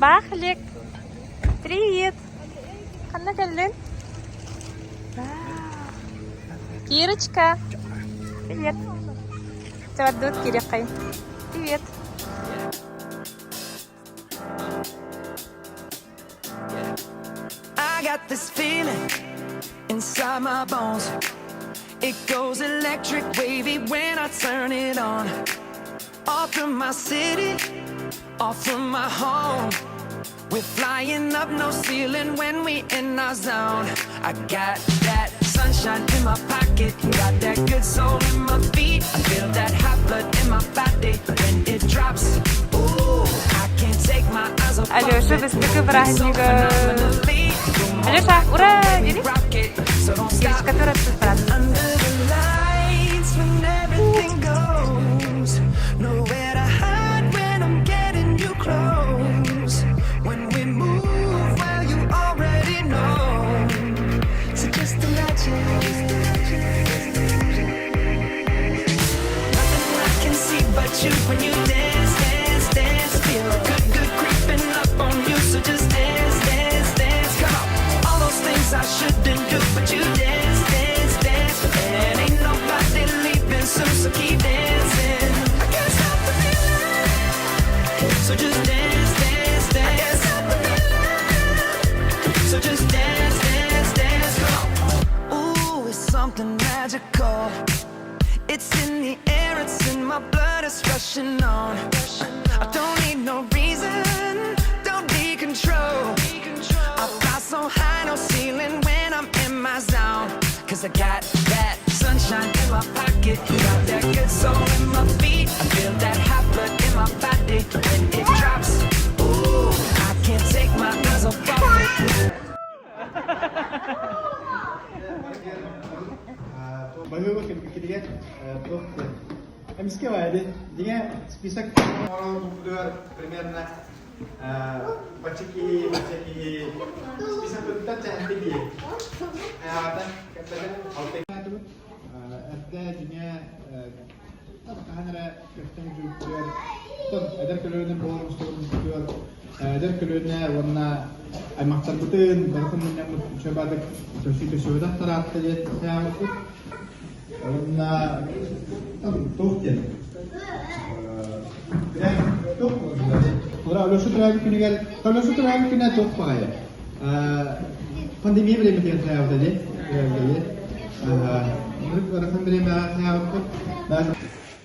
Бахлик. Привет. Қандай келдің? Кирочка. Привет. Тәвәддүт Кирекай. Привет. I got this feeling inside my bones. It goes electric wavy when I turn it on. Off from my city, off from my home. We're flying up no ceiling when we in our zone. I got that sunshine in my pocket, got that good soul in my feet. I feel that hot blood in my body when it drops. Ooh, I can't take my eyes off of it. Алёша, быстренько праздника. Алёша, ура! Иди. Кирочка, ты рад праздник. Under the lights when everything goes, nowhere to hide when I'm getting you close. When we move, well, you already know. So just imagine. Nothing I can see but you when you dance, dance, dance. Feel good, good creeping up on you. So just dance, dance, dance. Come on. All those things I shouldn't do, but you dance, dance, dance. And ain't nobody leaving soon, so keep dancing. I can't stop the feeling. So just dance, dance, dance. I can't stop the feeling. So just dance, dance, dance. Come on. Ooh, it's something magical. It's in the air, it's in my blood, it's rushing on. I don't need no reason, don't need control. I fly so high, no ceiling when I'm in my zone. Cause I got that sunshine in my pocket, got that good soul in my feet. I feel that hot blood in my body when it drops. Ooh, I can't take my eyes off of it. Бagaimana kita просто эмскевали. Dia список orang populer примерно бачки список kita cantik dia. Ada katakan autentik. Ada dia tahan ada kata juga. Tuh ada kelihatan bohong juga. Ada kelihatan warna maktab betul. Berarti menyambut coba ada sisi sudah terasa dia saya aku. На тоқтен. Тоқ. Ура, Алёша тұрады күнігер. Алёша тұрады күні тоқ бағайы. Пандемия білемін деген қаяуды де. Мүрік барасын білемін қаяуды.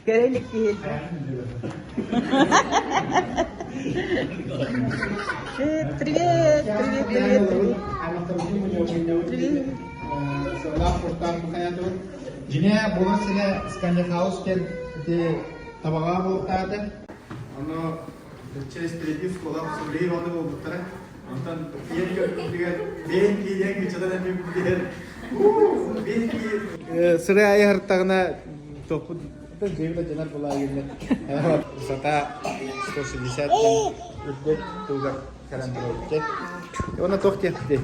Керелік değil. Привет, привет, привет, привет. Setelah portal makanya tuh, jadinya bola sila Scania House kan di tabaga bolta ada. Ano через третий школа сумрей воды болтара. Антон пьер juga ben kiyeng bicara dan biar. Ben ki sera ayah hartagna topu itu jebla jalan bola ini. Sata 160 dan udah juga sekarang terus. Ona tohti deh.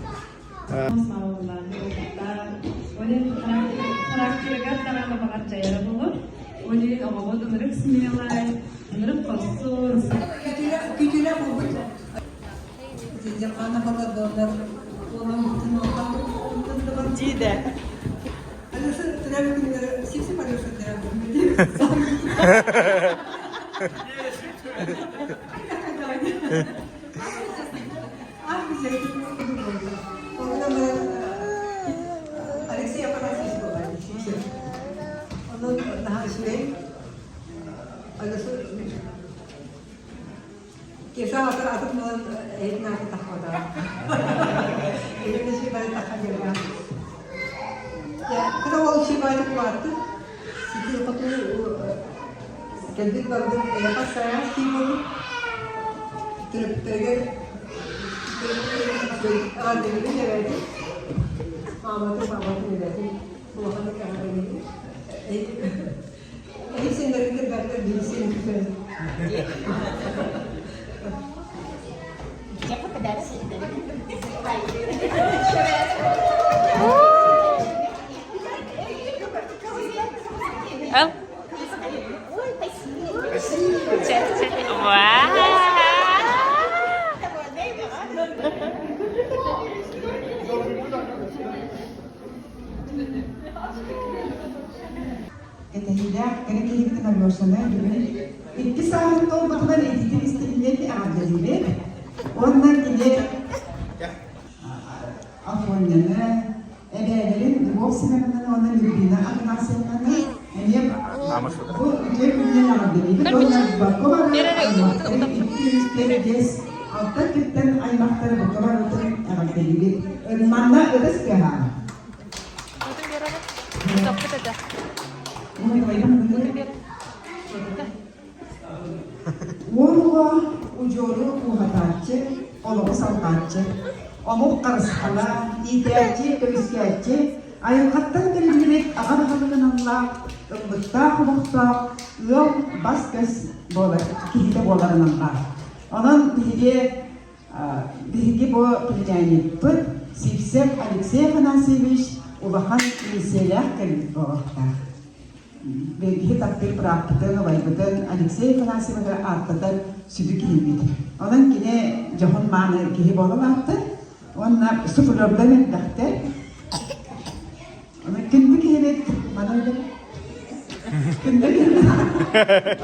오늘 가락지가 따라가 박았자 여러분 오늘 어머니들은 스미라이 오늘은 벌써 기준에 보고 이제 하나 하나 더 오늘 Диде. 알려서 들어가는 식스 받아서 들어가는 아 이제 Alexia para Cisco, Ono nahasle, also kesa atau mau nak takhoda. Ini sih baru takhaja. Ya, kalau sih baru kuat, sih itu kendit baru ya pas saya sih mau terus ada ini ya. Mama tuh ini berarti bukan karena ini sendiri kita di sini. Siapa pedara sih? Oh. Wah. Ketehilya, kene kehibiten alıyorsana, İki saat olmadan editin istediğinde ağabeyleri. Ondan gide Afonya'na, ebelerin bu sinemanın ona yürüyene, aknasyonlarına, yani bu ülkenin ağabeyleri. Onlar bakıma İngilizleri altta kitten aymakları bakıma ağabeyleri. Irmanla ödesi keha. Bunu koyalım. Uğurluğa ucuru uğatacı, oluğu salgacı, omuk karışkala, ihtiyacı, köyüskiyacı, ayakattan bilinmek, ağır halınanla, ımbıkta, kumukta, ığıl bas göz kihide bolarınanla. Onun bihigi bu bilgeni pıt, Sivsev Alexey Afanasiyevich, ulahan liseler kırık boğukta. Belki takdir bıraktığını vaybıdın Alexey Afanasiyevich arttadan südü giyimiydi. Onun yine Cahun Mağını giyip olalardı. Onlar sıfırlardan emdaktı. Ona kündü giyip, bana öyle. Kündü giyip.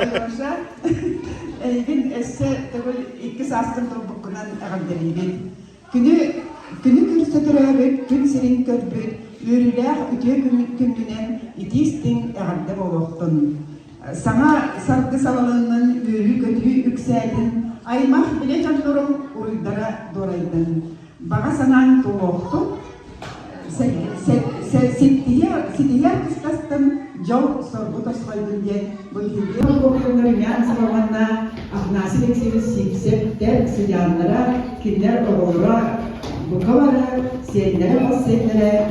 Oysa, gün esse, tabi 2 saatın durbukunan ağabeyleri. Günü kürsütürübüt, gün serin körbüt, yürüler ütüye gündünen itistin ağabde boluktun. Sana sargı salalının yürü kötü yükseldin, aymak bile canlarım uydara doraydın. Bana sanan doğuktun, sittiler kıstastın, Jol sorgu toskoydun diye bu hilde. Okuyanların yan zamanla Afanasy Alexeyevich Sivsev'de silyanlara, kimler oğulura, bu kavara, seyenlere, basyenlere,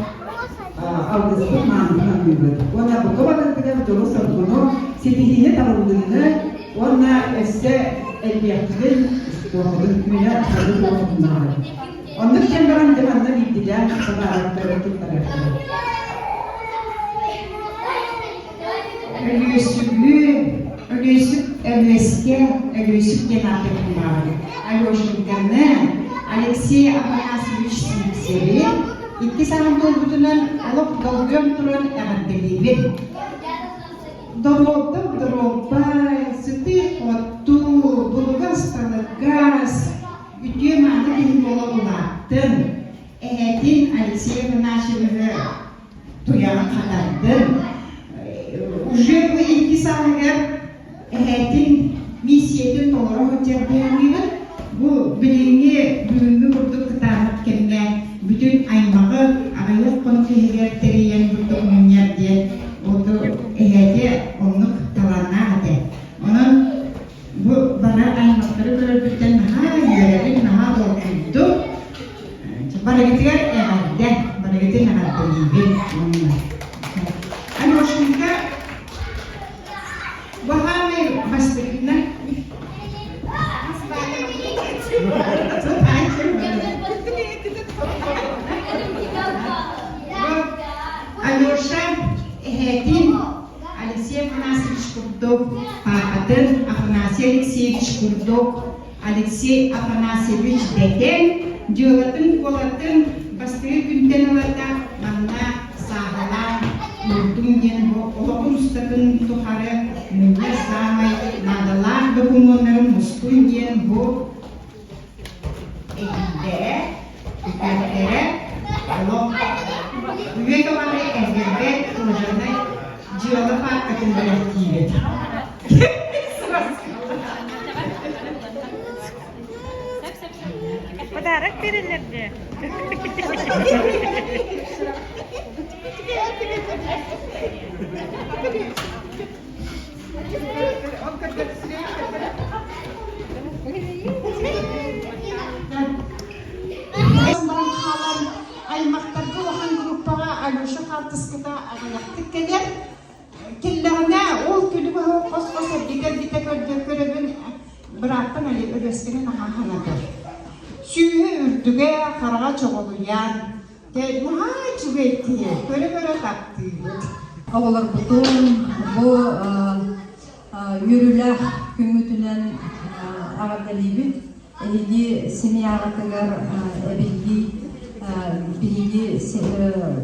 algısını mantıkla büyüdü. Ona bu kavara kadar Jol'u sorgunu, sitihine tarıldığını, ona esse elbiyatının doğudun, müne tarıldığını doğudunlar. Onlar kendilerine devamlı bildiler, sadarlıkları tuttarıkları. Ölüsüp genelde kullanılır. Alyoşunkanı Alexey Afanasiyevich Sivsevi 2 saat dolduğundan alıp dolguyorum turun ağabeyleri. Dolupta, sütü ottu, bulgaz gaz, ütüye mağda bir bolabulardım. Ehetin Alexey Afanasyevich'e tuyana kadardım. Уже bu 2 saatler ehetin misiyetin doğru hocadığını bu bilingi büyümü burada kıtarmak kendine bütün aymağı ağaylık konfigür teriyen bütün münyer diye oldu eheti onu kıtalarına hadi. Onun bu bana aymakları gördükten daha görelim daha doğruydu. Bana getirir ehette, bana getirir ehette gibi. Hani hoşumda Bahamay başlıkına Alyosha ehetin Alexey Afanasiyevich Kurdov paatın Afanasy Alexeyevich Kurdov Alexey Afanasiyevich deken diyolatın kolatın bastığı günden alata manna sahalar yurdum yen bu olağun ustakın tuharı müller sağmay nadalar dokumonların muskun yen bu ekinde tükenlere olağun üye kamarı ezberbe kılacağına ciyola farkatın belirtiyle. Padarak verilirdi. Aymaktarga ohan gruppaga Alyosha Kartıskı'da ayaktık gelir. Killerine ol külü bu kos diğer bir körübün bıraktın ali ödeskinin ahanadır. Süyü ürdüge karağa çoğuluyan muhaç üretti, böyle taktı. Havalar bütün bu yürüler kümütünen ağabeyleri, elli semiyarakalar bilgi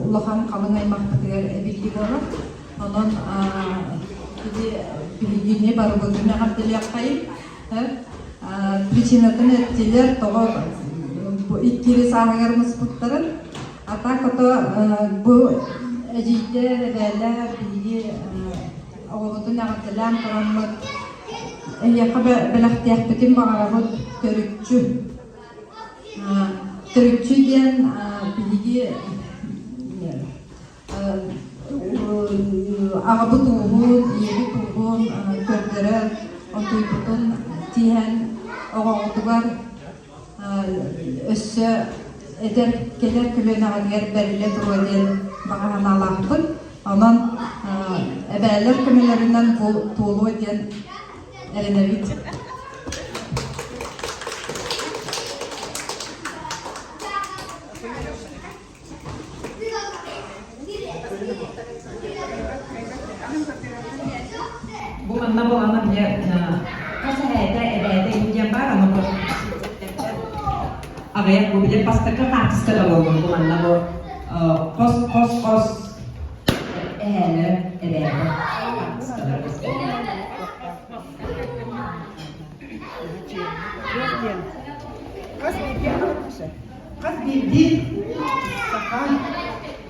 ulağan kalın aymaktakiler bilgi olarak Onun bilgini var gözüne kaptırıyakayım. Причинатын ettiler toğu bu ikkili sağlarımız putların. Ata koto bu ejikler böyle bilgi oğutun ağatılan kuranlık yakı belaktiyak bütün bağırabı törükçü diyen bilgi ağabı tuğun, yeri tuğun, kördere, ontuybutun tiyen oğutugar össü eder keler külüne ağır berile tuğun bağıran Allah'tır. Onun ebeler kümelerinden tuğulu eden Erenevit. Bu manna bu anam ya kasa ede yang barang apa agak bu jadi pas teka artis kada bu manna bu kos ede kas bildi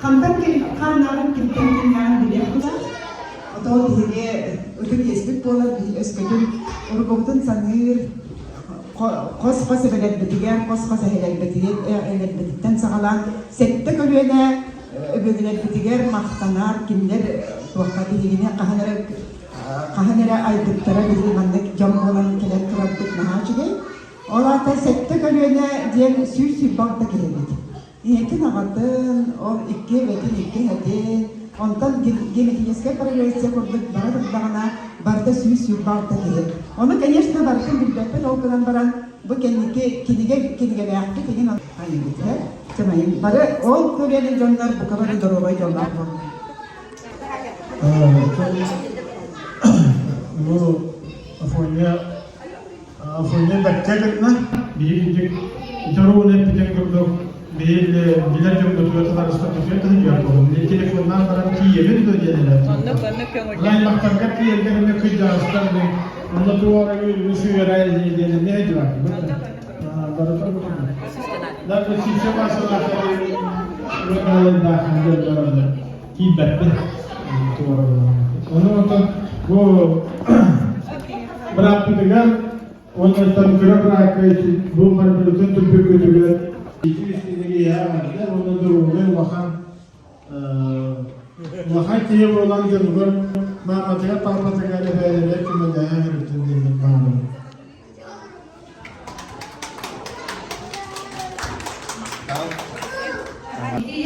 kandan kanarın kimden biliyor atau ini untuk diespek pola di espekun urgotun sanir kos sebagai betigan kos sebagai betigan betikten sakalan sekte kölüne öbürler betiger mahtanar kimler vakti ini kahanera aydıklara bildiğinlik jam olan kelen kurabdık nahaçıge orada sekte kölüne diyen sür bakta kiremet iyetin ağatın o iki hadi ondan genetikesine paralelise kurduk bana barda süs yukarıda değil. Onu конечно barkın bir bepe okudan baran bu kendine yaptı tegen aynı gibi. Cemayın bare o kölenin canlar bu kadar doğru canlar var. Bu afonya dakikalarına bir jorone pijak bir bilen yok tutuyor tarafta tutuyor tabii yapalım. Ne telefondan falan ki yemin ediyor diyorlar. Lain baktık ki yerlerine kıyacağızlar ne. Onda duvara bir şu yarayı diyelim ne ediyor? Barata bu. Daha bir şey varsa da da handlar ki bekle. Onu bu bıraktılar. Ondan sonra bırakıyor bu marifetin tüpü kötüler. İçerisindeki yerlerde onun durumu vahan kiye olan durumlar Mehmet'e parmatı galiba kime dayan yürütüldüğünü kanun. Конечно,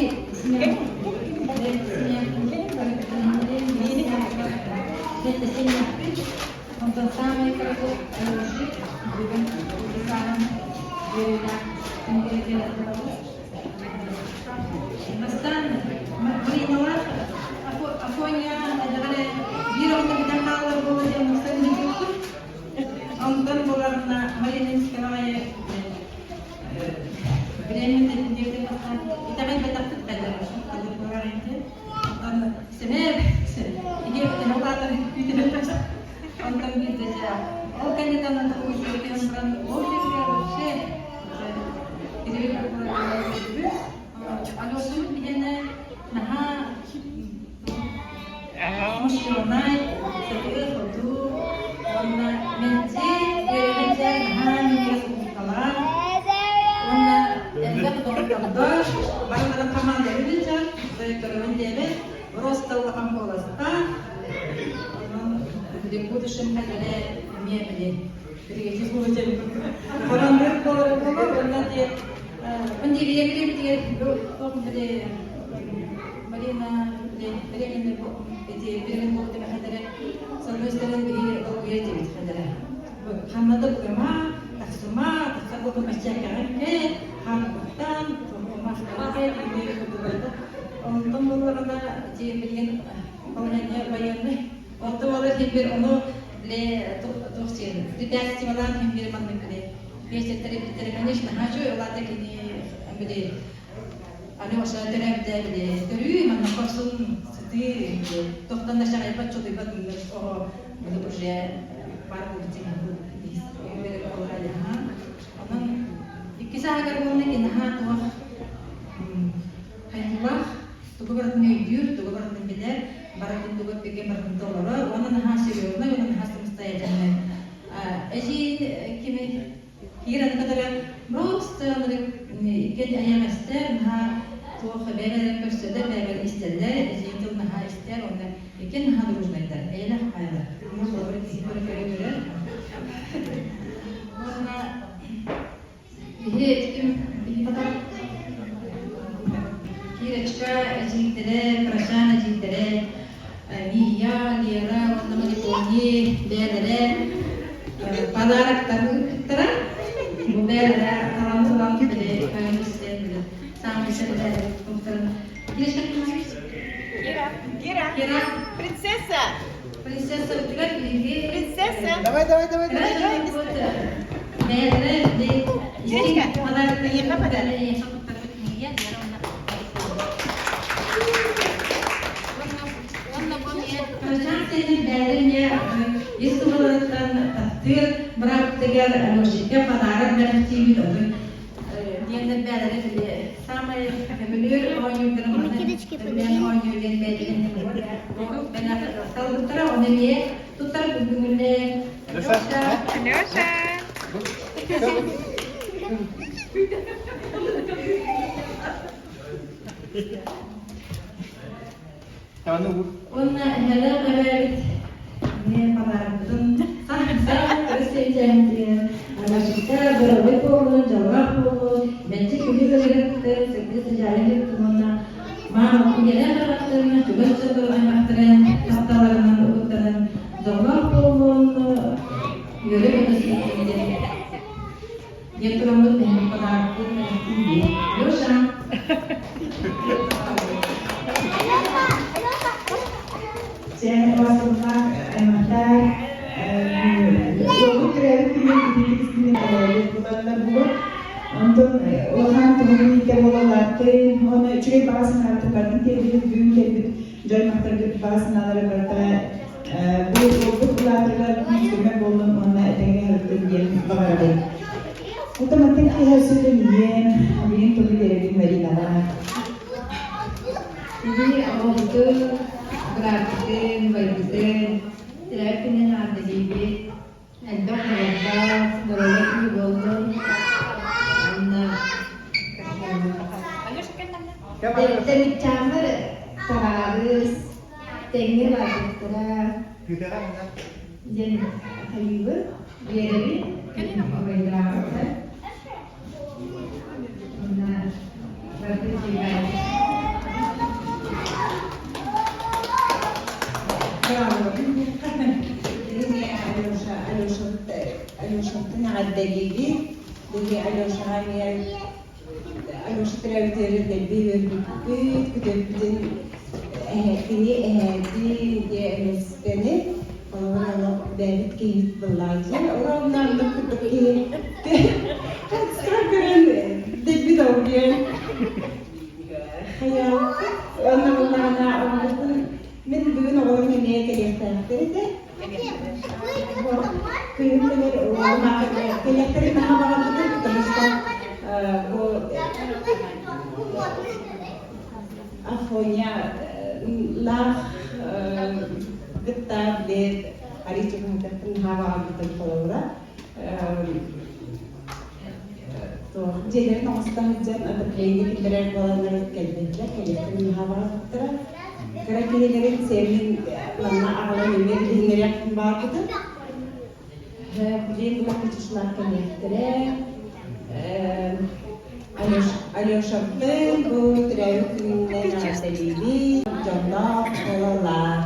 ты тоқтан да шағай бат чодай бат о bunu уже бар будет бере колрайды анан икки сагар болны кинаха туа хайнлах тугубартын өйдүр тугубартын бедер баратын тугуп беге бартын доллары онан ха серьезно онан ха самостоятельно эжи кими киран кадара просто икки аямастер ха туа хаберен көрсөдө бебер истелдер эжи тулна ха истер онда икки ха дружнайдар эйла хайла музлары кисипер көрөр ona bir kadar Kirachka ajitere, prashana ajitere, Miya, Lira, onamari poni, bedere, padarak tarı, bu bedere, kalantılan bile, kaynısten bile, samisi bile, komutanım. Kirachka kimmiş? Kira. Принцесса! Принцесса, у тебя книги? Принцесса! Давай. Девочка, поехала подарок. Брат тегер Алёшке подарок берти виду. Диэнде бәләре самая фамилия ойнугырым. Мен ойнуген бәлеген бар. Ben saldıklara onu niye tutar bugünle. Алёша! Tamam vur. Ona helal evet. Ne pazarın sahne göstereceğim diye. Anlaşıkta böyle olun, cevap olun. Bence külübelerde sekreter cahillik bununla. Mama gelen taraflarına çubuk anahtarın tahtalarından okutların cevap olun. Görev odası'nda yatırımlı benim kadar iyi. Yoşan. Saya kuasa emahtar yolu kreatif ini bulanlar bu. Ondan olan tohum ike bolalardı. Onu çürek bağısını artık kartın tebrik büyük tebrik joy mahtarlık bağısını alarak bu bulanlarla konuşturmak oldum ona etenge hırtın diyelim bağırdı. Otomatik hasilin yiyen benim tohum verelim veriler. Jadi awal itu grafikin, bagitin, terapinin ada jadi, ada mereka beroleh di bawah, anak. Dari camar harus tinggi lagi Güdelen mi? jadi kayu biar orang nah berarti juga Bravo. Ini Alyosha'nın adeliği, dedi Alyosh'a travmatörü de bir kütüpten ehli ehli diye mesleğini orang David kehit belajar orang nak kütüpki sekarang debi tahuyan hayal orang من بين غرفة نية كليخترتة كليختر وما كليختر ما هو غرفة تمسك أخويا لا كتاب ليه hari cuma ketemu hawa gitu kalau tuh jadi kalau setengah jam atau kayaknya kita kalau naik kelihatan hawa terus kira-kira senin mana awalnya ngelihat mbak itu, kemudian kita kecelakaan Alyosha'nın bu travmatöründen adeliği, canlar, kolalar.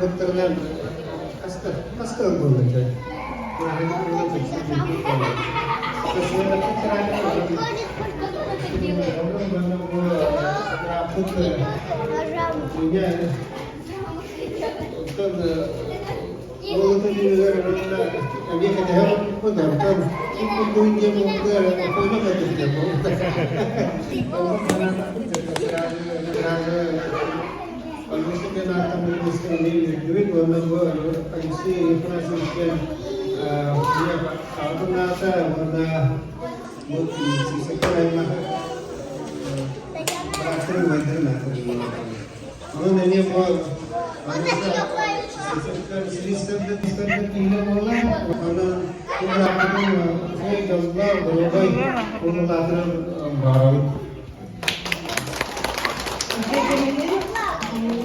Doktorlar hasta Nasıl olacak? Yani burada da çok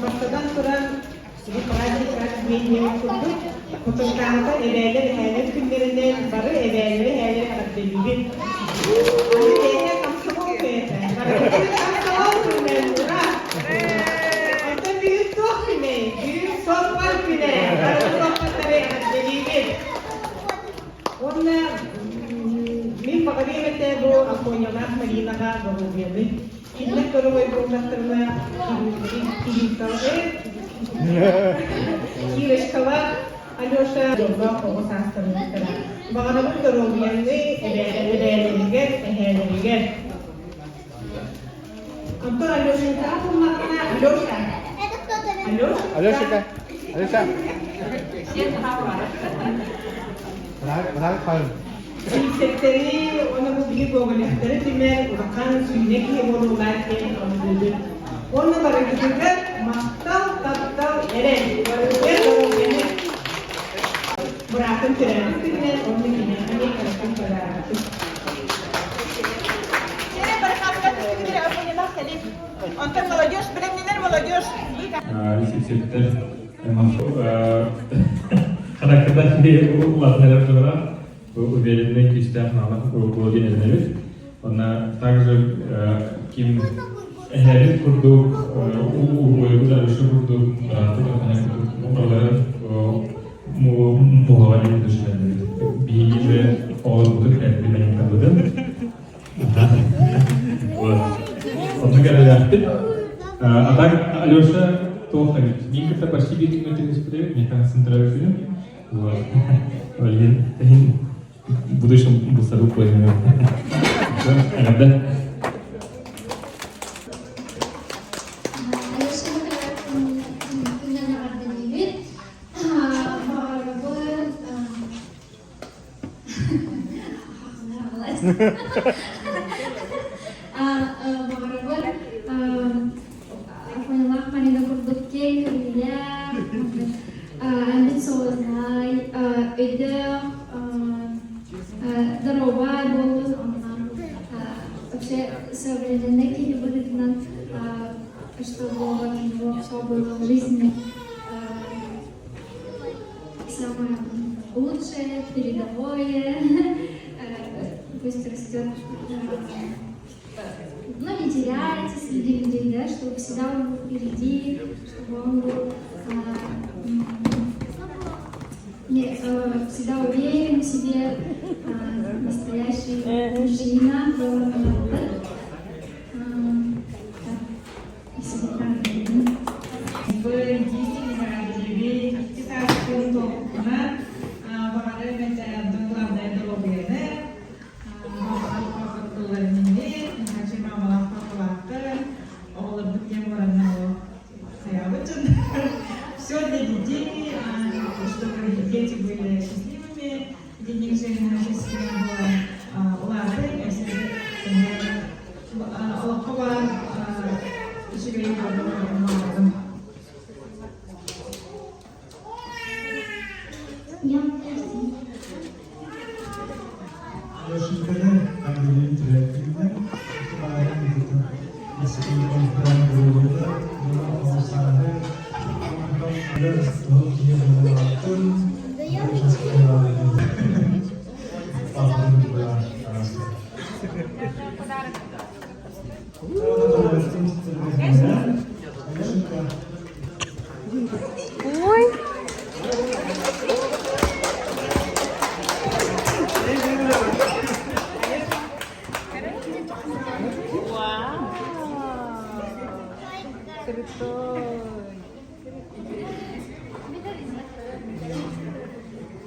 Masadan kuran bir parayla bir kurduk. Fotoğrafta evlerle her günlerinden barı evlerle her karakterli. Hani kayakta kamsama okuyata. Kamsama okuyata. Orada büyük çok bile, büyük çok var bile. Karşı sohbetleri karakterli. Onlar min pakabimete bu akonyamak malinaga gawin. Kidnak karo ay problematerna Kirishkava Alyosha Jobba Kogosastanitara. Bakanabın Garobiyanı Ebeğeliger, Eheğeliger. Antor Alyosha'nın tarafı makina Alyosha. Alyosha. Alyosha. Merak kalın. Sektörü ona bu bir organizatörü timer urakan sünneki monolarken anladı. Ona barakıdır maktal eren barakıdır bırakın tren timer onu yine hani karakter kadar. Sini berkat kita apa ni bah tadi. Untuk melajus, benar-benar melajus. Resept masuk kadang-kadang di ulatlar sonra уверенный кистях на уровне элементов. Она также ким элемент курдук уровень дальше курдук только на мугование душевное. Биже олдук элемент кадуден. Вот. Он говорит, а так Алёша тоже никогда почти не переспрет, не концентрируется. Вот. В будущем бусару поймем. Иногда. Вообще современные книги будут нам, чтобы у него все было в жизни самое лучшее, передовое, пусть растет, но не теряйте среди людей, да, чтобы всегда он был впереди, чтобы он был всегда уверен в себе, настоящий мужчина, все для детей, чтобы дети были счастливыми, день рождения счастливым было лады, Аллахова живее молодым. Ой.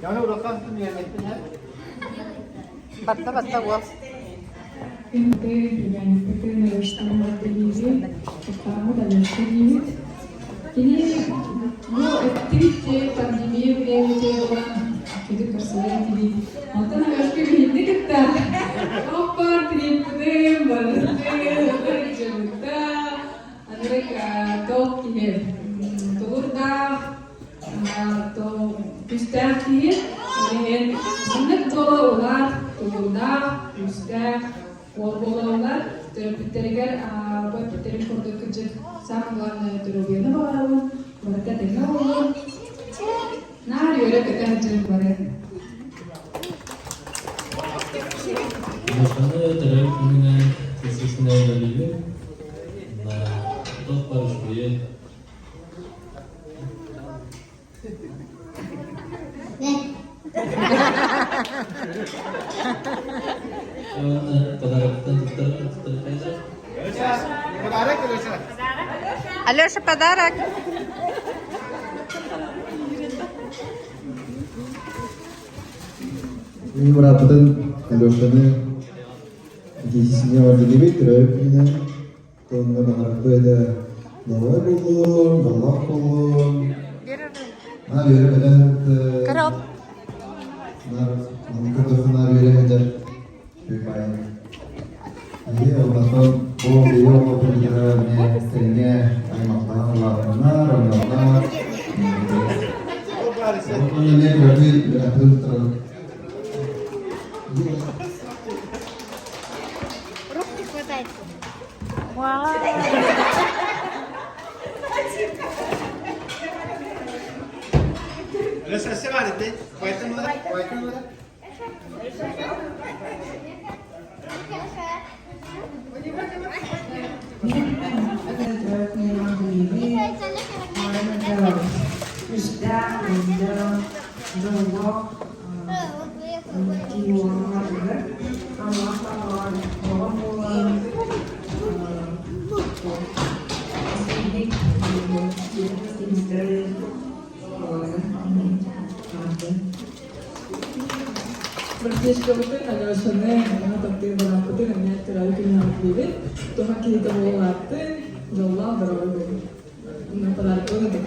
Yani uğraşan tüm yemekten hep. Batta gua. Ini bu aktivite pandemi времето kiedy personality mata na gaske hindi kita apa tripde balde jutta andre ka to kihe turda to pistaki ini bunlar dolar turda pistak Orgolalar, terbiteriger, buat berteri produk kerja sama dengan terobian baru, mereka dengar, nah dia kita kerja kemarin. Başkanı terör gününe sesine geliyor. Dost barışmaya. Подарок Подарок, Алёша. Алёша, подарок. Ini merapatan Alyosha'nı giysinya vardı gibi teröpünü tonla harfede Nova bulun, Allah bulun. Ha yürümeden Karop. Kırdıklar yürümeden Büyükbayan. İyi olmasın bu bir yol oturduğu ne serine aymaktan olanlar, onlarlar. Onu ne gördü bırakır tarafı. Wow. Алёша, все варите? Поэтому да? Поэтому да? Berdiskutasi Alyosha'nın takdir berapati namanya terlalu kena aktifin, tuh kita mau latin, jauh berapa Nampaklah itu untuk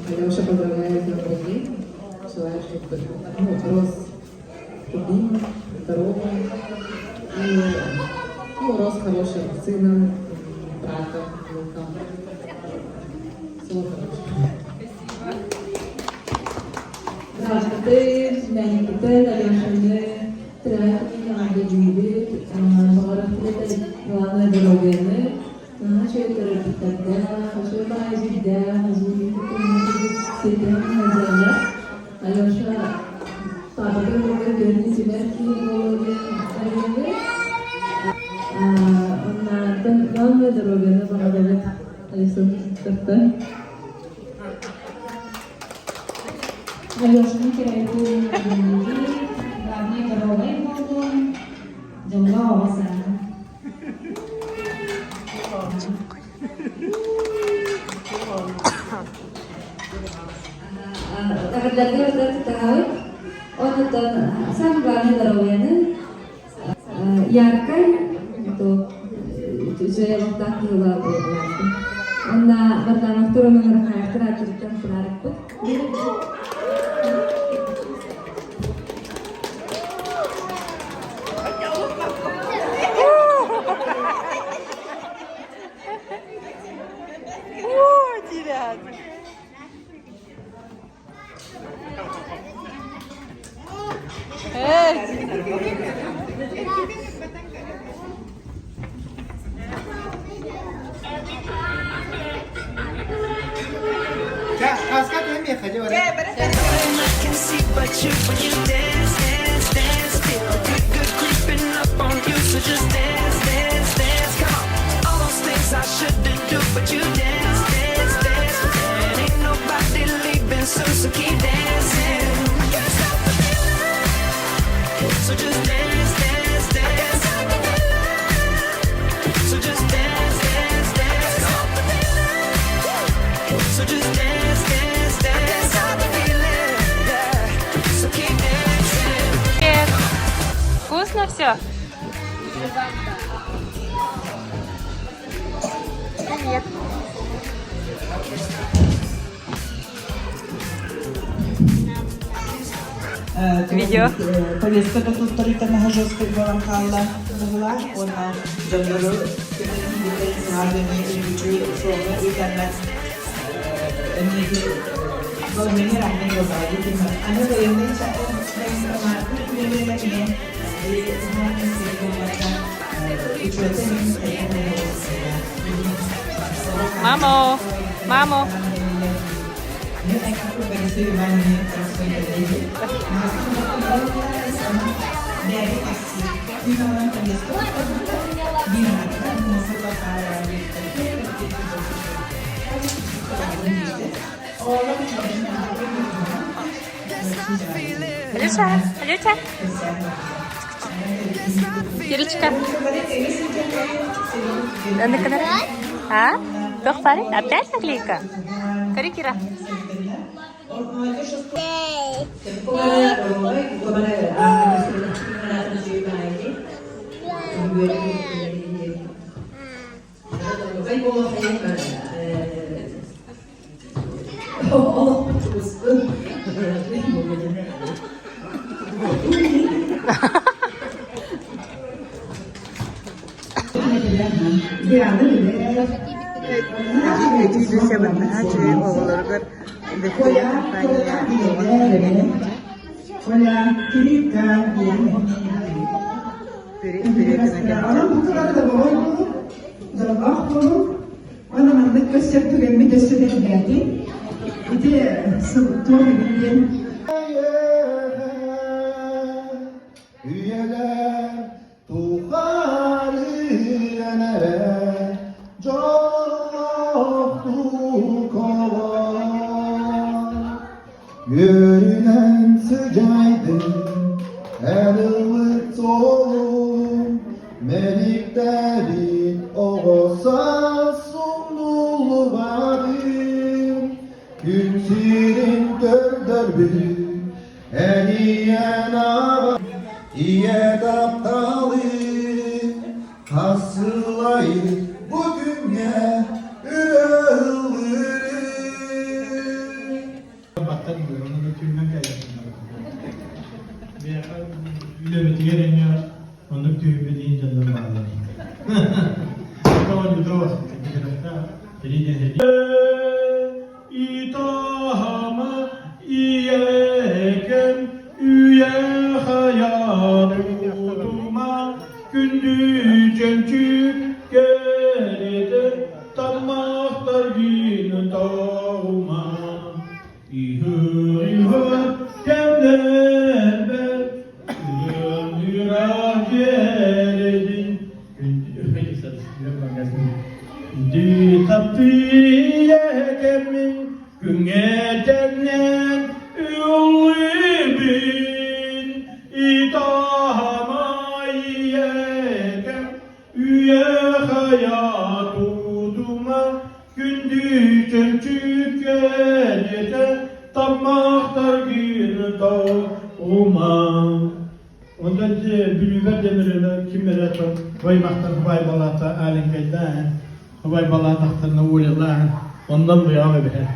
Alyosha поздравляет с днем рождения, желаю, чтобы рос худым, здоровым и рос хорошим сыном, братом, внуком. Всего хорошего. Здравствуйте, меня Никита, Алёша, Трахни, Ада Джуди, Багарафлета, главное здоровье. Хочу терапевта, хочу базида, хочу себя называть. Алёша, папа, ты можешь делать себя кем-то, он главное здоровье, благодарит Александр. Алёша, не теряй главное здоровье, Джамла Васана. Takdirlerinde özel tedavi, onu da sam gani darawiyani, yarkay itu saya waktu kira berlaku. Anda pertama turun mengerjakan terakhirkan penarik pun. Tidak. क्या खासकर तुम्हें भी खजे वाले I can see but you when you dance, dance, dance. Feel good creeping up on you, so just dance, dance, dance. Come on, all those things I shouldn't do, but you dance, dance, dance. And ain't nobody leaving soon, so keep dancing. Can't stop the feeling, so just dance, dance, dance. So just dance, Все. Привет. Видео. Повестка тут тарифтарына жесткий болан қалла бұла. Ona canları sadece gücü sonra ülkenler önündeki bölümleri rahmet yolları bilmem. Ana da yanında çakın marka ülkelerine Mamo. Mamo. Алюша, Алюша. Кирочка. А? Кто парень? Опять наклейка? Кори, Кира. Ana mandık gösterdiğimi gösterdiğim bir de sıvıtıyor bildiğin Üyeler tuğalilenere Cahtu kovan Görünen sıcaydı her ılık solum Meliklerin olsa sunulu vadim Günsirin dördör bir Hediyen ağa İye daptalı Hasılayı bugün ye Ürağılırı Battan diyor, onu götüründen kaybettim. Bir yakar, ülümeti yerine onu tüyümediğin canını bağlayayım. Doğru, doğru. İtahamı iyeken üye hayatuma gündüz çömçük geride tanmaklar günü doğma İhır kemler ver Yürüra geledin Gündü tapıya kemin Güne cennet Ülübün İdahama yekem Üye hayatuduma Gündü çömçük gecede Tapmaktar günü doğuma Ondan bülüver demirler kimlere çok Vaymaktar huvay balata alinkeyden Huvay balata aktarına uğrayalar Ondan bu yağmur be